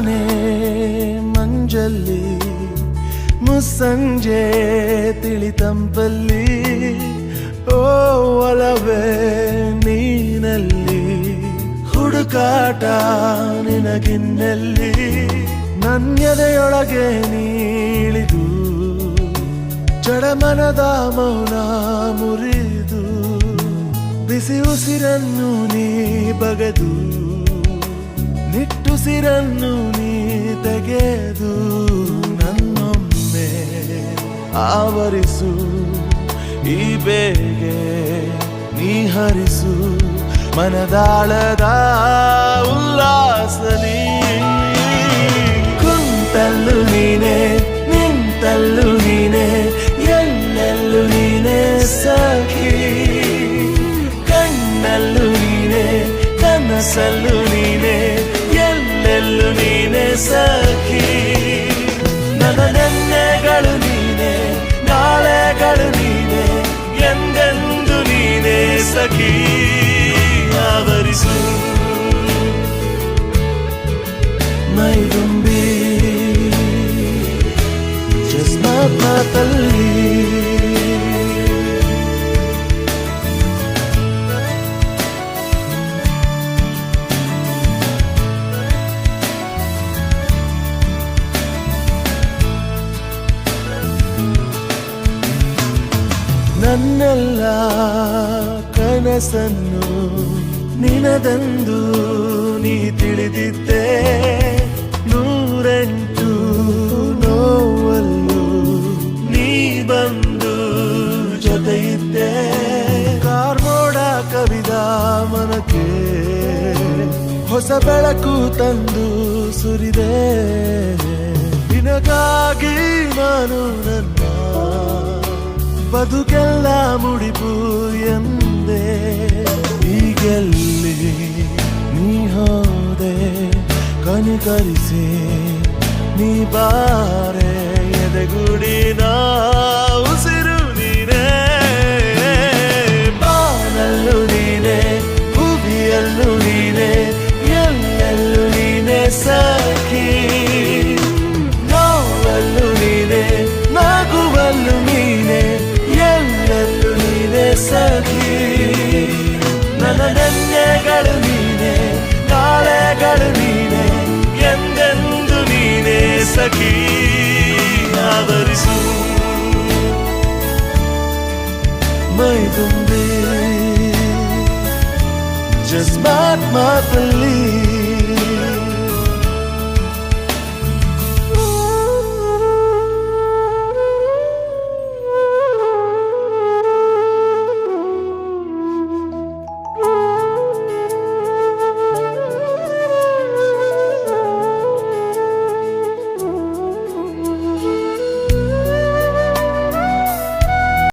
ತಾನೇ ಮಂಜಲ್ಲಿ ಮುಸ್ಸಂಜೆ ತಿಳಿತಂಪಲ್ಲಿ ಓ ಒಲವೇ ನೀನಲ್ಲಿ ಹುಡುಕಾಟ ನಿನಗಿನ್ನಲ್ಲಿ ನನ್ಯದೆಯೊಳಗೆ ನೀಳಿದು ಜಡಮನದ ಮೌನ ಮುರಿದು ಬಿಸಿ ಉಸಿರನ್ನು ನೀ ಬಗೆದು ನಿಟ್ಟುಸಿರನ್ನು ನೀ ತೆಗೆದು ನನ್ನೊಮ್ಮೆ ಆವರಿಸು ಈ ಬೇಗೆ ನೀ ಹರಿಸು ಮನದಾಳದ ಉಲ್ಲಾಸಲಿ ಕುಂತಲ್ಲು ನೀನೆ ನಿಂತಲ್ಲು ನೀನೆ ಎಲ್ಲೆಲ್ಲೂ ನೀನೆ ಸಖಿ ಕಣ್ಣಲ್ಲೂ ನೀನೆ ಕನಸಲ್ಲೂ ನೀನೆ ಎಲ್ಲೆಲ್ಲೂ ನೀನೆ ಸಖಿ ನನ್ನ ನೆನ್ನೆಗಳು ನೀನೆ ನಾಳೆಗಳು ನೀನೆ ಎಂದೆಂದು ನೀನೆ ಸಖಿ ಆವರಿಸು ಮೈದುಂಬಿ ಮಾತಲ್ಲಿ ನನ್ನೆಲ್ಲ ಕನಸನ್ನು ನಿನದೆಂದು ನೀ ತಿಳಿದಿದ್ದೆ ನೂರೆಂಟು ನೋವಲ್ಲೂ ನೀ ಬಂದು ಜೊತೆ ಇದ್ದೆ ಕಾರ್ಮೋಡ ಕವಿದ ಮನಕ್ಕೆ ಹೊಸ ಬೆಳಕು ತಂದು ಸುರಿದೆ ನಿನಗಾಗಿ ನಾನು ನನ್ನ ಬದುಕೆಲ್ಲ ಮುಡಿಪು ಎಂದೆ ಈಗೆಲ್ಲಿ ನೀ ಹೋದೆ ಕನಿಕರಿಸಿ ನೀ ಬಾರೆ ಎದೆಗುಡಿನ ಉಸಿರು ನೀನೆ ಬಾನಲ್ಲೂ ನೀನೆ ಭೂಮಿಯಲ್ಲೂ ನೀನೆ ಎಲ್ಲೆಲ್ಲೂ ನೀನೆ ಸಖಿ ನೋವಲ್ಲೂ ನೀನೆ ನಗುವಲ್ಲೂ ನೀನೆ ಎಲ್ಲೆಲ್ಲೂ ನೀನೆ ಸಖಿ ನನ್ನ ನೆನ್ನೆಗಳು ನೀನೆ ನಾಳೆಗಳು ನೀನೆ ಎಂದೆಂದು ನೀನೆ ಸಖಿ ಆವರಿಸು ಮೈದುಂಬಿ ಜಸ್ಮಾತ್ ಮಾತಲ್ಲಿ